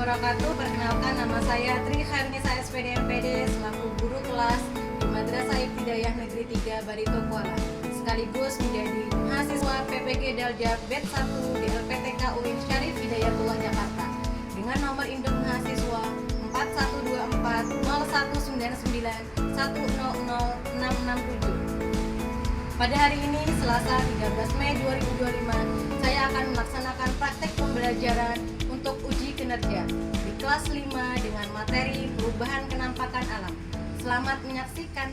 wabarakatuh. Perkenalkan, nama saya Tri Khairnisa SPD MPD selaku guru kelas di Madrasah Ibtidaiyah Negeri 3 Barito Kuala, sekaligus menjadi mahasiswa PPG Dalja Bet 1 di LPTK UIN Syarif Hidayatullah Jakarta dengan nomor induk mahasiswa 41240199100667. Pada hari ini, Selasa 13 Mei 2025, saya akan melaksanakan praktek pembelajaran untuk uji kinerja di kelas 5 dengan materi perubahan kenampakan alam. Selamat menyaksikan.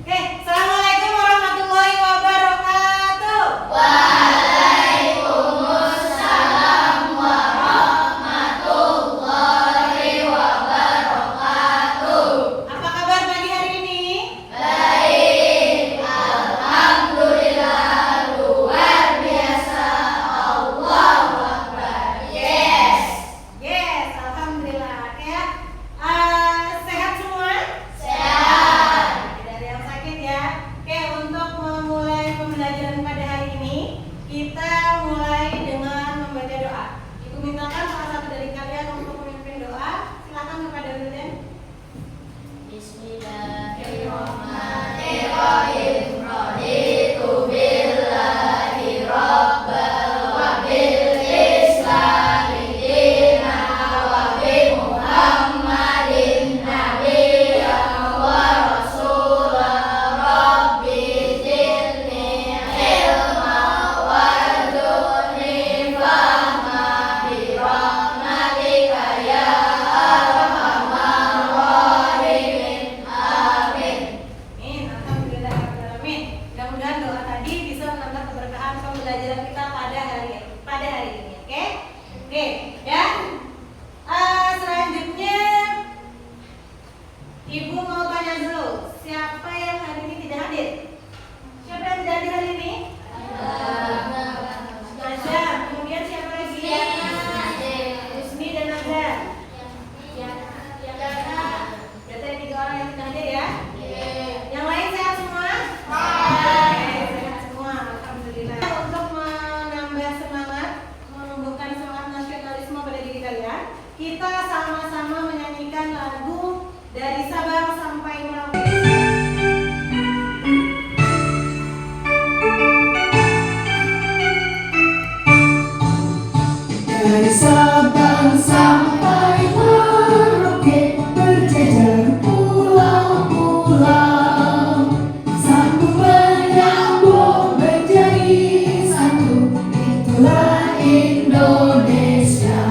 Oke, Assalamualaikum warahmatullahi wabarakatuh. Waalaikumsalam warahmatullahi wabarakatuh. Apa kabar pagi hari ini? Baik, alhamdulillah, luar biasa. Allahu Akbar. Yes. Yes, alhamdulillah. Oke, sehat semua? Sehat. Tidak ada yang sakit ya. Oke, untuk memulai pembelajaran pada hari ini, kita mulai dengan membaca doa. Ibu mintakan salah satu dari kalian untuk memimpin doa. Silakan kepada Duden. Bismillahirrahmanirrahim. Raditu billahi rabban wa bil islami dinan wa bi Muhammadin nabiyyan wa rasulan. Rabbi zidni ilma warzuqni fahma bi rahmatika ya arhamar rahimin. Amin. Amin, alhamdulillah. Mudah-mudahan doa tadi bisa menambah keberkahan pembelajaran kita pada hari ini. Oke, ya. Selanjutnya, Ibu mau tanya dulu, siapa yang hari ini tidak hadir? Siapa yang tidak hadir hari ini? Nazar. Kemudian siapa lagi? Husni dan Nazar. Berarti ada 3 orang yang tidak hadir ya? Yang lain sehat semua? Oke, sehat semua, alhamdulillah. Untuk menambah semangat, menumbuhkan semangat nasionalisme pada diri kalian, kita sama-sama menyanyikan lagu dari Sabang sampai Merauke. Dari Sabang sampai Merauke berjejer pulau-pulau, satu menyambung menjadi satu, itulah Indonesia.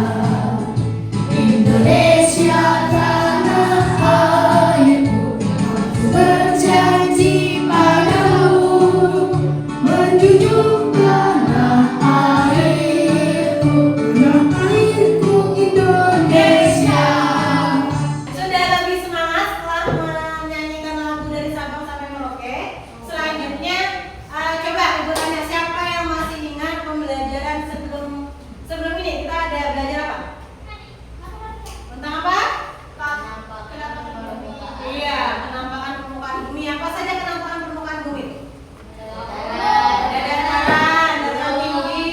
Indonesia tanah airku, aku berjanji padamu menjunjung tanah airku Indonesia. Sudah lebih semangat setelah menyanyikan lagu dari Sabang sampai Merauke. Selanjutnya, coba Ibu tanya, siapa yang masih ingat pembelajaran sebelum ini? Kita ada belajar apa? Tentang apa? Iya, penampakan permukaan bumi. Apa saja penampakan permukaan bumi? Dataran tinggi.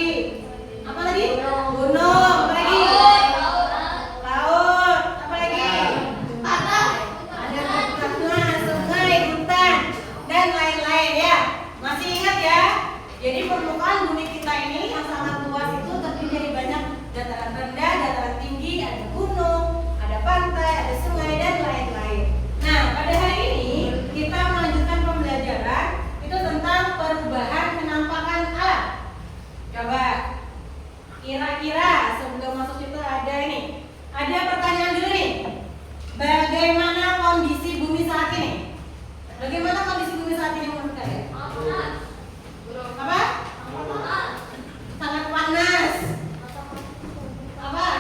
Apa lagi? Gunung. Apa lagi? Laut. Apa lagi? Ada perkebunan, sungai, hutan, dan lain-lain ya. Masih ingat ya? Jadi permukaan bumi kita ini yang sangat luas itu terdiri dari banyak dataran rendah, dataran tinggi, ada gunung, ada pantai, ada sungai, dan lain-lain. Nah, pada hari ini kita melanjutkan pembelajaran itu tentang perubahan penampakan alam. Coba, kira-kira sebelum masuk situ ada ini. Ada pertanyaan dulu nih. Bagaimana kondisi bumi saat ini? Bagaimana kondisi bumi saat ini menurut kalian? Apa? Sangat panas. Apa?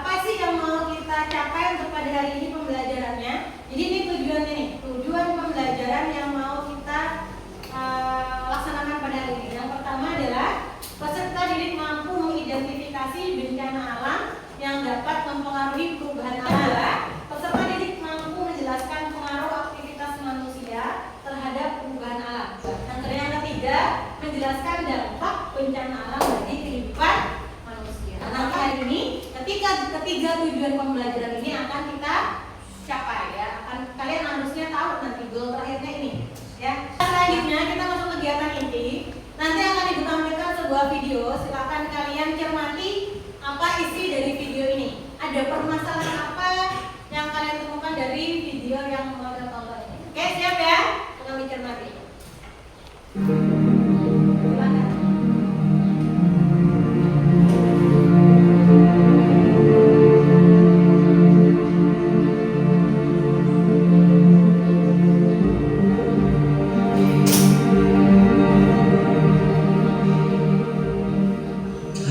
apa sih yang mau kita capai untuk pada hari ini pembelajarannya. Jadi ini tujuannya nih, tujuan pembelajaran yang mau kita laksanakan pada hari ini. Yang pertama adalah peserta didik mampu mengidentifikasi bencana alam yang dapat mempengaruhi perubahan alam. Peserta didik mampu menjelaskan pengaruh aktivitas manusia terhadap perubahan alam. Yang ketiga, menjelaskan dampak bencana alam bagi kehidupan manusia. Nah, hari ini ketiga tujuan pembelajaran ini akan kita capai ya. Kalian harusnya tahu nanti goal terakhirnya ini ya. Selanjutnya kita masuk kegiatan inti. Nanti akan Ibu tampilkan sebuah video. Silakan kalian cermati apa isi dari video ini. Ada permasalahan apa yang kalian temukan dari video yang mau kita tonton ini. Oke, siap ya? Kami cermati. Silakan.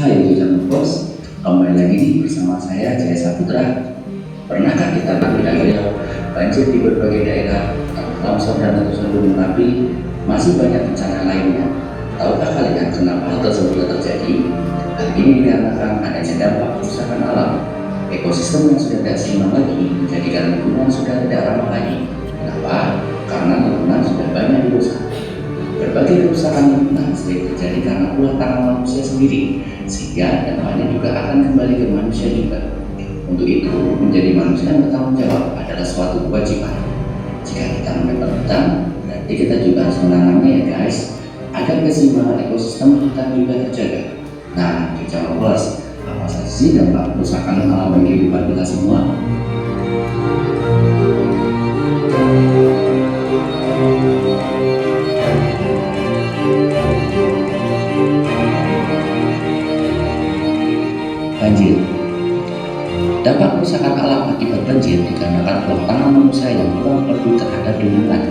Hai Tujuan Bos, kembali lagi nih bersama saya Jaya Saputra. Pernahkah kita mengira banjir di berbagai daerah, longsor dan letusan gunung api, masih banyak bencana lainnya? Tahukah kalian kenapa hal tersebut terjadi? Hal ini dikarenakan adanya dampak kerusakan alam. Ekosistem yang sudah tidak seimbang lagi menjadikan lingkungan sudah tidak ramah lagi. Kenapa? Karena lingkungan sudah banyak dirusak. Berbagai kerusakan lingkungan sering terjadi karena ulah tangan manusia sendiri, sehingga dampaknya juga akan kembali ke manusia juga. Untuk itu, menjadi manusia yang bertanggung jawab adalah suatu kewajiban. Jika kita mendapat hutang, berarti kita juga harus menanamnya ya guys, agar keseimbangan ekosistem hutan juga terjaga. Nah, Tujuan Bos, apa saja sih dampak kerusakan alam bagi kehidupan kita semua? Banjir. Dampak kerusakan alam akibat banjir dikarenakan ulah tangan manusia yang kurang peduli terhadap lingkungan.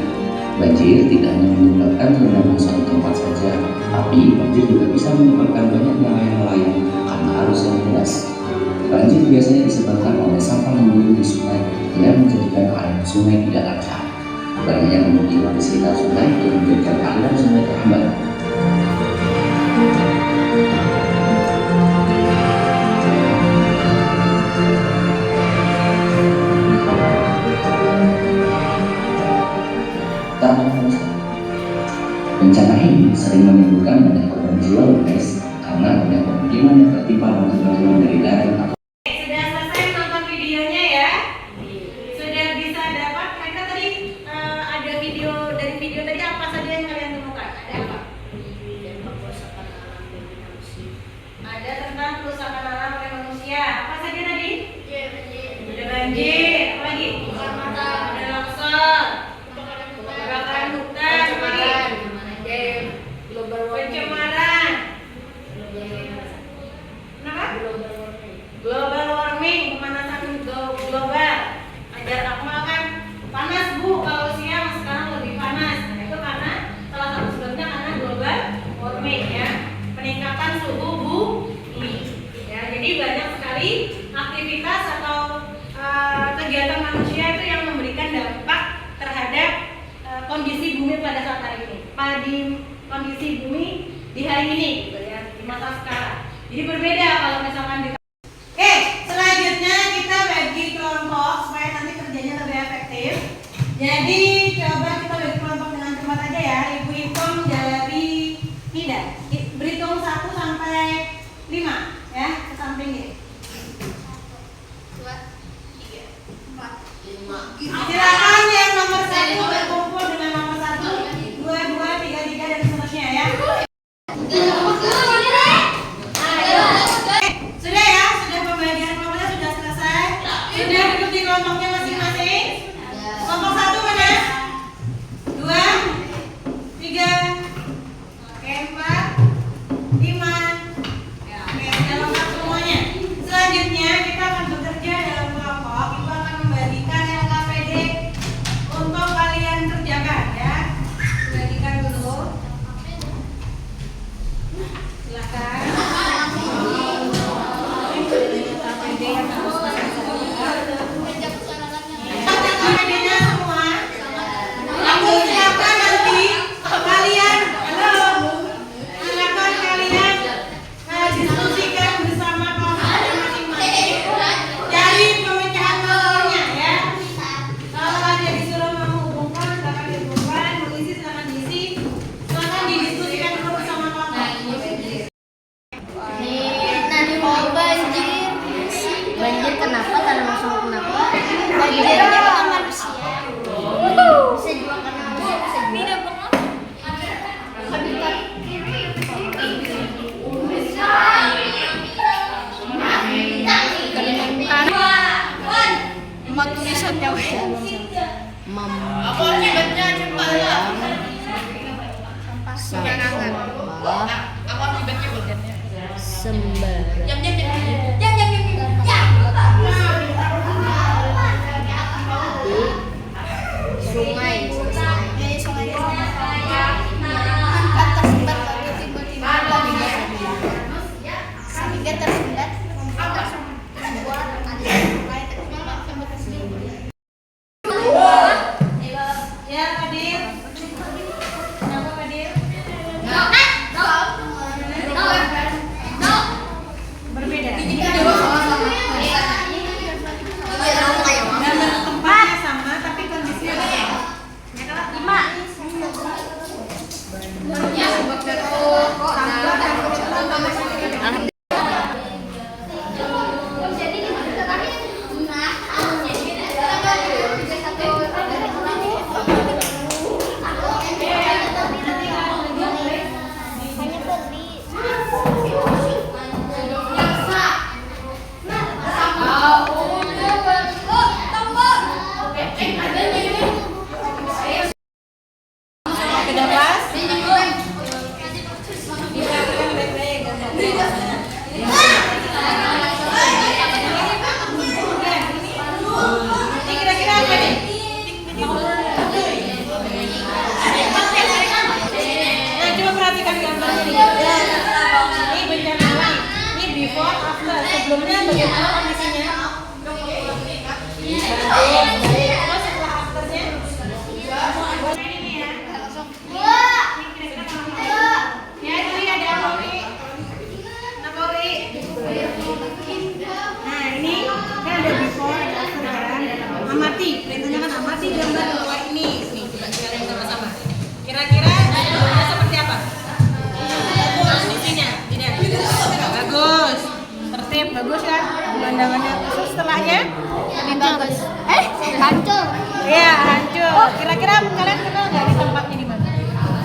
Banjir tidak hanya menyebabkan rendahnya satu tempat saja, tapi banjir juga bisa menyebabkan banyak nelayan-nelayan karena arus yang deras. Banjir biasanya disebabkan oleh sampah menggunung di sungai yang menjadikan aliran sungai tidak lancar. Banyak yang memukiman di sekitar sungai yang menjadikan aliran sungai terhambat. Bencana ini sering menimbulkan banyak korban jiwa guys, karena banyak pemukiman yang tertimpa bantuan dari darat. Sudah selesai nonton videonya ya? Sudah bisa dapat, mereka tadi ada video, dari video tadi apa saja yang kalian temukan? Ada apa? Ada tentang kerusakan alam oleh manusia. Apa saja tadi? Ada banjir, apa lagi? Ada longsor, kebakaran hutan, apa lagi? Pencemaran. Kenapa? Global warming, pemanasan global. Ajar aku makan panas bu, kalau siang sekarang lebih panas. Nah, itu karena salah satu sebabnya karena global warming ya, peningkatan suhu bumi. Ya, jadi banyak sekali aktivitas atau kegiatan manusia itu yang memberikan dampak terhadap kondisi bumi pada saat hari ini. Kondisi bumi di hari ini gitu ya, di masa sekarang. Jadi berbeda kalau misalkan di. Oke, selanjutnya kita bagi kelompok supaya nanti kerjanya lebih efektif. Jadi coba kita bagi kelompok dengan cepat aja ya. Ibu hitung dari tidak. Berhitung 1 sampai 5 ya, ke samping ini. 2, 3, 4, 5. Silakan yang nomor 1 berkumpul dengan nomor 1, 2, 2, 3, 3 dan seterusnya ya. Sudah ya? Jadi manusia. Bisa juga karena manusia bisa juga. Habitat. Emang tulisannya Apa akibatnya coba lah. sampah Apa akibatnya bagiannya? sembarang Jam. sungai sehingga tersendat Ya, Fadil. Kenapa, Fadil? Berbeda. Gambar tempatnya sama, tapi kondisinya beda. Ke kelas. Diperhatikan baik-baik gambarnya. Ini kira-kira apa nih? Nah, coba perhatikan gambarnya nih. Ini bencana alam. Ini before, after. Sebelumnya bagaimana kondisinya? Terus setelah afternya? Ini ya. Ya, ini ada apa, Wi? Kenapa, Wi? Nah, ini kan ada before, ada after kan? Amati, perintahnya kan amati gambar bahwa ini. Nih, coba kita lihat sama-sama. Kira-kira gambarnya seperti apa? Kondisinya, tidak? Bagus. Tertib, bagus kan? Pemandangannya. Terus setelahnya? bagus hancur Iya, hancur. Kira-kira kalian kenal nggak di tempatnya di mana? Di mana?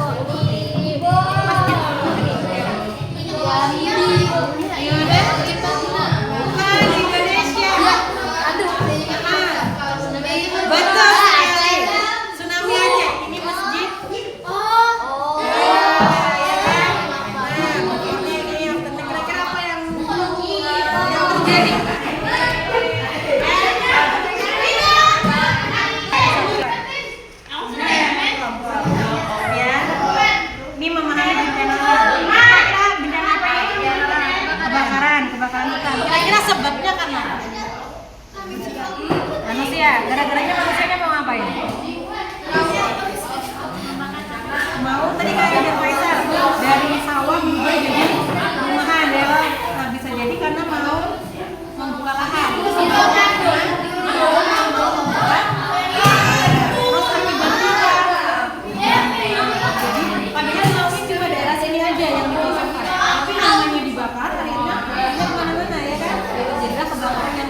Bukan, di Indonesia. Betul sekali. Tsunami Aceh. Ini masjid. Ini yang penting. Kira-kira apa yang terjadi? Ya, ini memahami bencana alam. Kira-kira bencana apa ya? Kebakaran hutan. Kira-kira sebabnya karena apa? Manusia. Gara-garanya manusianya mau ngapain? Mau tadi kayak ada Faisal dari sawah berubah jadi rumahan ya. Nah, bisa jadi karena mau membuka lahan. Terus akibatnya apa? Jadi padahal mungkin cuma daerah sini aja yang dibakar, tapi namanya dibakar akhirnya kemana-mana ya kan? Jadilah kebakaran yang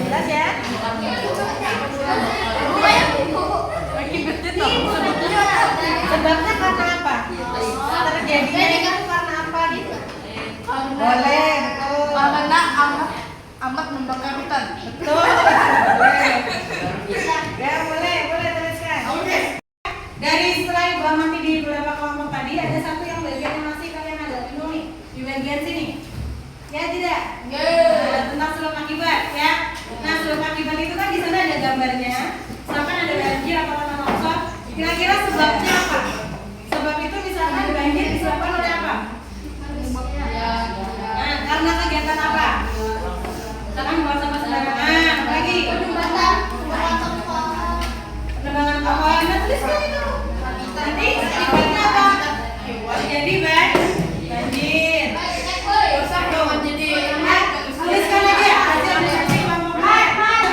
jelas ya? Akibatnya tuh sebabnya karena apa? Terjadinya itu karena apa? Boleh, betul. karena amat membakar hutan Betul. Boleh. Ya, boleh teruskan. Dari setelah Ibu amati di beberapa kelompok tadi ada satu yang bagian yang masih kalian agak bingung nih di bagian sini. Ya tidak? Nah, tentang sebab akibat ya. Nah, sebab akibat itu kan di sana ada gambarnya. Misalkan ada banjir atau tanah longsor. Kira-kira sebabnya apa? Sebab itu misalkan banjir disebabkan oleh apa? Nah, karena kegiatan apa? Misalkan buang sampah sembarangan, apa lagi? Penebangan pohon, nah tuliskan itu. Nanti akibatnya apa? Jadi banjir. Tuliskan lagi ya, hasil diskusi kelompoknya.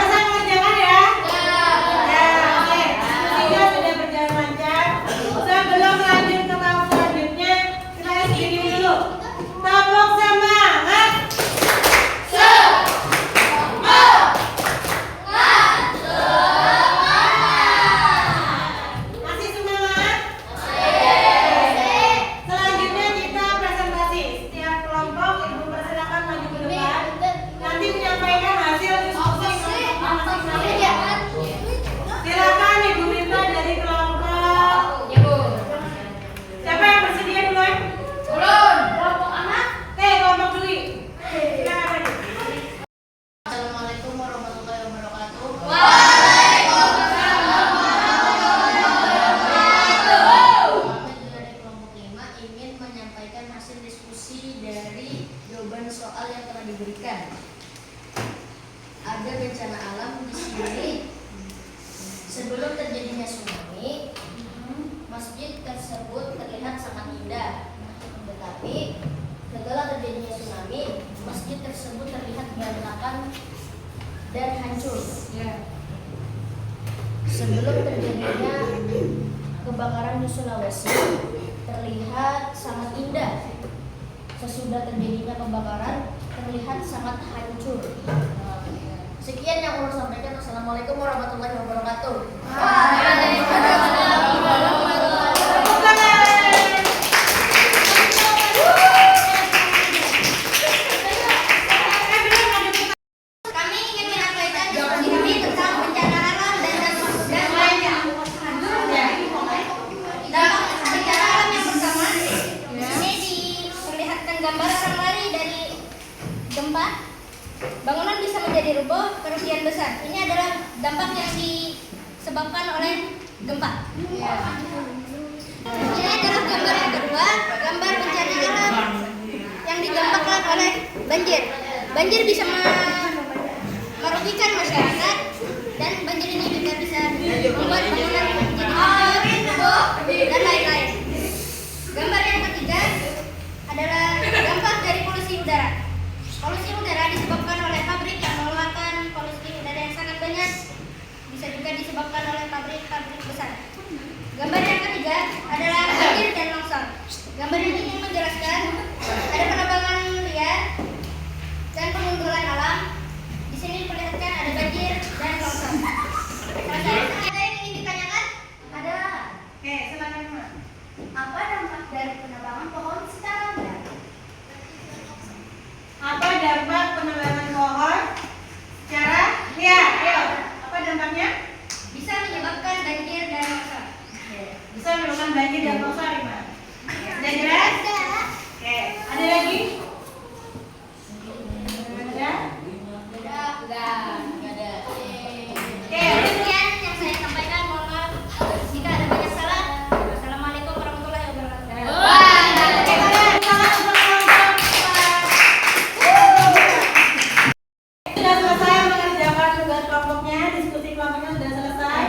ada bencana alam di sini. Sebelum terjadinya tsunami, masjid tersebut terlihat sangat indah. Tetapi setelah terjadinya tsunami, masjid tersebut terlihat berantakan dan hancur. Sebelum terjadinya kebakaran di Sulawesi, terlihat sangat indah. Sesudah terjadinya kebakaran, terlihat sangat hancur. Sekian yang ulun sampaikan. Assalamualaikum warahmatullahi wabarakatuh. Waalaikumsalam warahmatullahi wabarakatuh. Kami ingin menyampaikan diskusi kami tentang bencana alam dan lainnya. Dampak bencana alam yang pertama, di sini diperlihatkan gambar orang lari dari gempa. Bangunan bisa menjadi rubuh, kerugian besar. Ini adalah dampak yang disebabkan oleh gempa. Ini adalah gambar yang kedua, gambar bencana alam yang didampakkan oleh banjir. Banjir bisa merugikan masyarakat, dan banjir ini juga bisa membuat bangunan menjadi rubuh dan lain-lain. Gambar yang ketiga adalah dampak dari polusi udara. Polusi udara disebabkan oleh pabrik yang mengeluarkan polusi udara yang sangat banyak. Bisa juga disebabkan oleh pabrik-pabrik besar. Gambar yang ketiga adalah banjir dan longsor. Gambar ini ingin menjelaskan ada penambangan liar dan penggundulan alam. Di sini diperlihatkan ada banjir dan longsor. Ada yang ingin ditanyakan? Ada. Oke, silakan Mas. Apa dampak dari penambangan pohon secara liar? Apa dampak penebangan pohon secara liar? Ayo, apa dampaknya? Bisa menyebabkan banjir dan longsor. Bisa menyebabkan banjir dan longsor, Iman. Sudah jelas? Oke, ada lagi? Ada? Enggak ada. Oke, Sekian yang saya sampaikan. Mohon maaf jika ada banyak salah. Assalamualaikum warahmatullahi wabarakatuh. sudah selesai mengerjakan tugas kelompoknya, diskusi kelompoknya sudah selesai.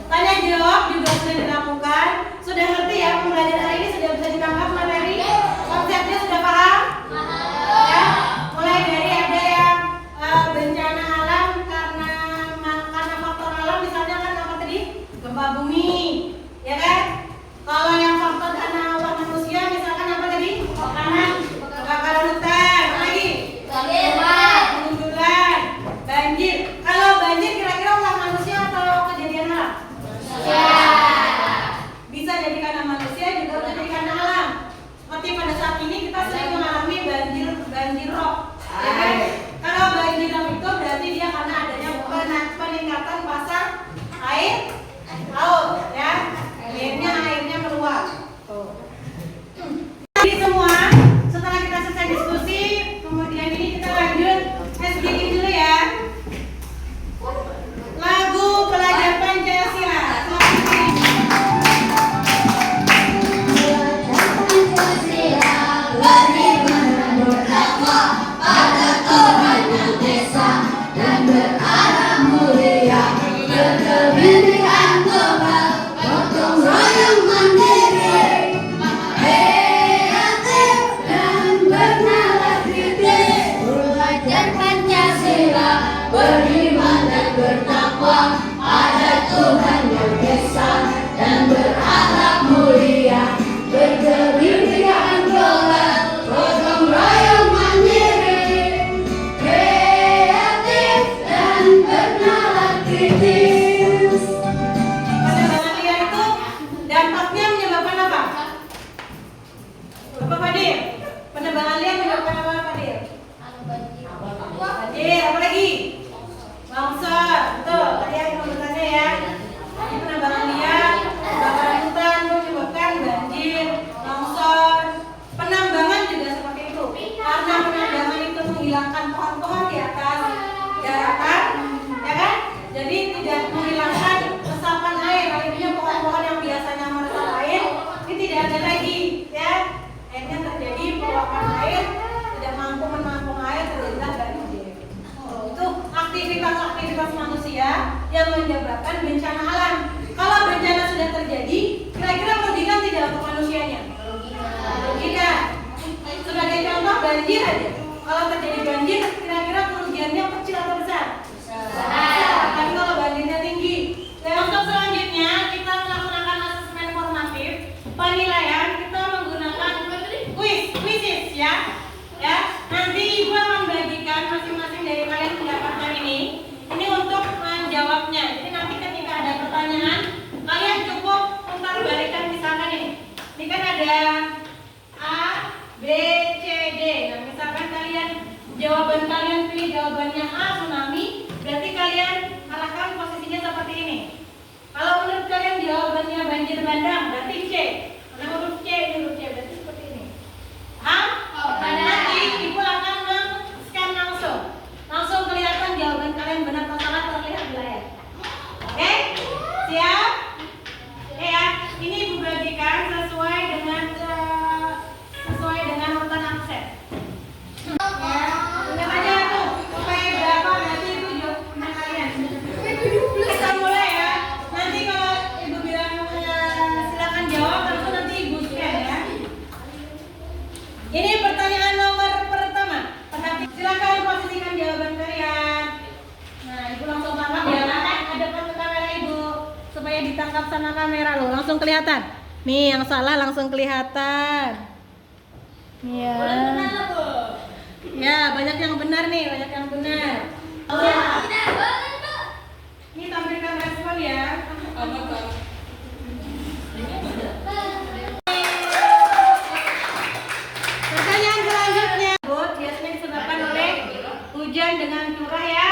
Tanya jawab juga sudah dilakukan. Sudah ngerti ya pembelajaran hari ini, sudah bisa ditangkap materi? Konsepnya sudah paham? Ya, mulai dari ada yang bencana alam karena faktor alam, misalnya kan apa tadi? Gempa bumi, ya kan? Kalau yang faktor karena ulah manusia, misalkan apa tadi? Kebakaran hutan, apa lagi? Pengundulan, banjir. Kalau banjir kira-kira ulah manusia atau kejadian alam? Bisa jadi karena manusia, juga bisa jadi karena alam. Seperti pada saat ini kita sering mengalami banjir rob, ya kan? Kalau banjir rob itu berarti dia karena adanya peningkatan pasang air laut, ya. Airnya meluap. Jadi semua, setelah kita selesai diskusi, kemudian ini kita lanjut speaking dulu ya. Lagu Pelajar Pancasila. Penebangan liar itu dampaknya menyebabkan apa? Apa Fadil? Penebangan liar menyebabkan apa Fadil? Banjir, apa lagi? Longsor, betul. Tadi yang bertanya ya. Ini penebangan liar, kebakaran hutan itu menyebabkan banjir, longsor. Penambangan juga seperti itu. Karena penambangan itu menghilangkan pohon-pohon di atas daratan, ya kan? Jadi tidak menghilangkan resapan air. Akhirnya pohon-pohon yang biasanya meresap air ini tidak ada lagi, ya. Akhirnya terjadi peluapan air, tidak mampu menampung air, terjadilah banjir. Itu aktivitas aktivitas manusia yang menyebabkan bencana alam. Kalau bencana sudah terjadi, kira-kira merugikan tidak untuk manusianya? Merugikan. Sebagai contoh banjir aja. Kalau terjadi banjir, kira-kira kerugiannya kecil atau besar? Besar. Tapi kalau banjirnya tinggi. Dan untuk selanjutnya kita melaksanakan asesmen formatif penilaian. Kita menggunakan quizzes ya. Nanti ibu akan bagikan masing-masing dari kalian mendapatkan ini untuk menjawabnya. Jadi nanti ketika ada pertanyaan, kalian cukup putar balikan misalkan ini kan ada A, B, C, D. Nah, misalkan kalian jawaban kalian pilih jawabannya A, tsunami, berarti kalian arahkan posisinya seperti ini. Kalau menurut kalian jawabannya banjir bandang, berarti C. Karena huruf C, ini huruf C, berarti seperti ini. Paham? Nanti ibu akan men-scan langsung kelihatan jawaban kalian benar atau salah terlihat di layar. Oke? Siap? Oke ya, ini ibu bagikan sesuai dengan urutan absen. Ya, lihat aja tuh, supaya berapa nanti ibu jawabnya kalian. Kita mulai ya. Nanti kalau ibu bilang silakan jawab, langsung nanti ibu scan ya. Ini pertanyaan nomor pertama. Silakan posisikan jawaban kalian. Nah, ibu langsung tangkap ya. Ada ke kamera ibu supaya ditangkap sama kamera loh. Langsung kelihatan. Nih, yang salah langsung kelihatan. Ya. Ya, banyak yang benar nih, banyak yang benar. Ini tampilkan respon ya. Pertanyaan selanjutnya, biasanya disebabkan oleh hujan dengan curah ya.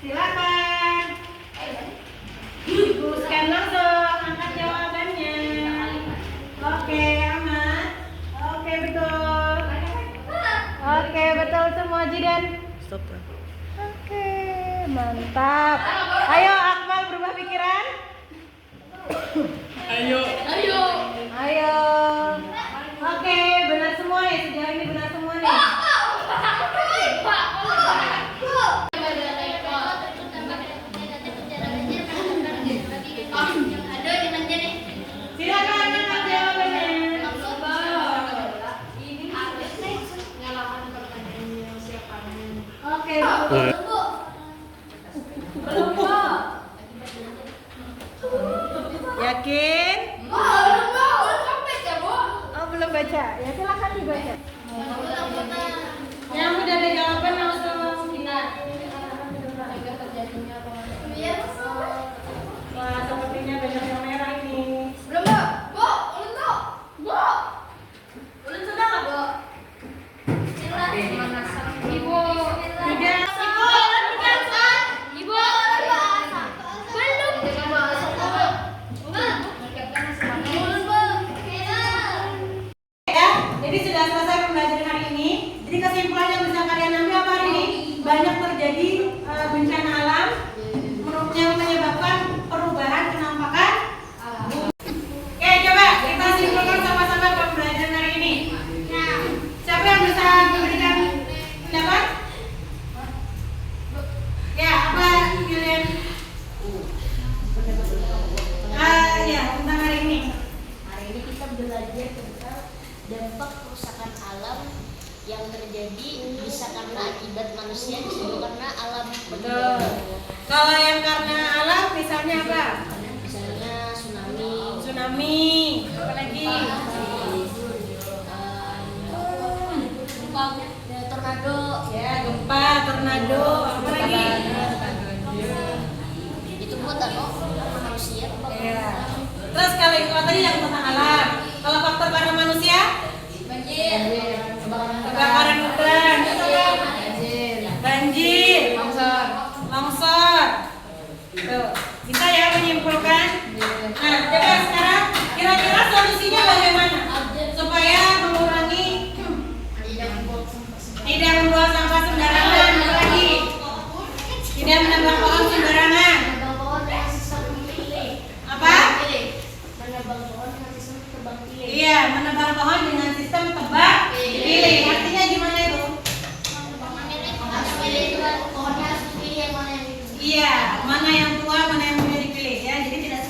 Silakan. Ibu scan langsung, angkat jawabannya. Oke, aman. Oke, betul. Oke, betul semua Jidan. Stop. Oke, mantap. Ayo Akmal berubah pikiran. Ayo. Ayo. Oke, benar semua ya. Sejauh ini benar semua nih. Silakan angkat jawabannya. Oke. Yakin? Oh, belum baca. Ya silakan dibaca. Yang udah ada jawaban langsung kita. Wah, sepertinya banyak yang merah ini. Ibu, tidak. Ya, jadi sudah selesai pembelajaran hari ini. Jadi kesimpulan yang bisa kalian ambil apa hari ini? Banyak terjadi bencana alam yang menyebabkan perubahan penampakan. Oke, coba kita simpulkan sama-sama pembelajaran hari ini. Siapa yang bisa memberikan pendapat? Ya, apa kalian? Ya, tentang hari ini. Hari ini kita belajar tentang dampak kerusakan alam yang terjadi bisa karena akibat manusia, bisa juga karena alam. Betul. Kalau yang karena alam misalnya apa? Misalnya tsunami, Apa lagi? tornado, Ya, gempa, tornado, apa lagi? itu buat manusia. Ya. Terus kalau itu tadi yang tentang alam. Kalau faktor karena manusia? Kebakaran hutan, banjir, longsor. Tuh, bisa ya menyimpulkan? Nah, coba sekarang kira-kira solusinya bagaimana? Supaya mengurangi tidak membuang sampah sembarangan, apalagi tidak menebang pohon sembarangan. Apa? Iya, menebang pohon dengan sistem tebang pilih. Artinya gimana itu? Harus pilih itu kan, pohonnya harus pilih yang mana yang Iya, mana yang tua, mana yang muda dipilih ya. Jadi tidak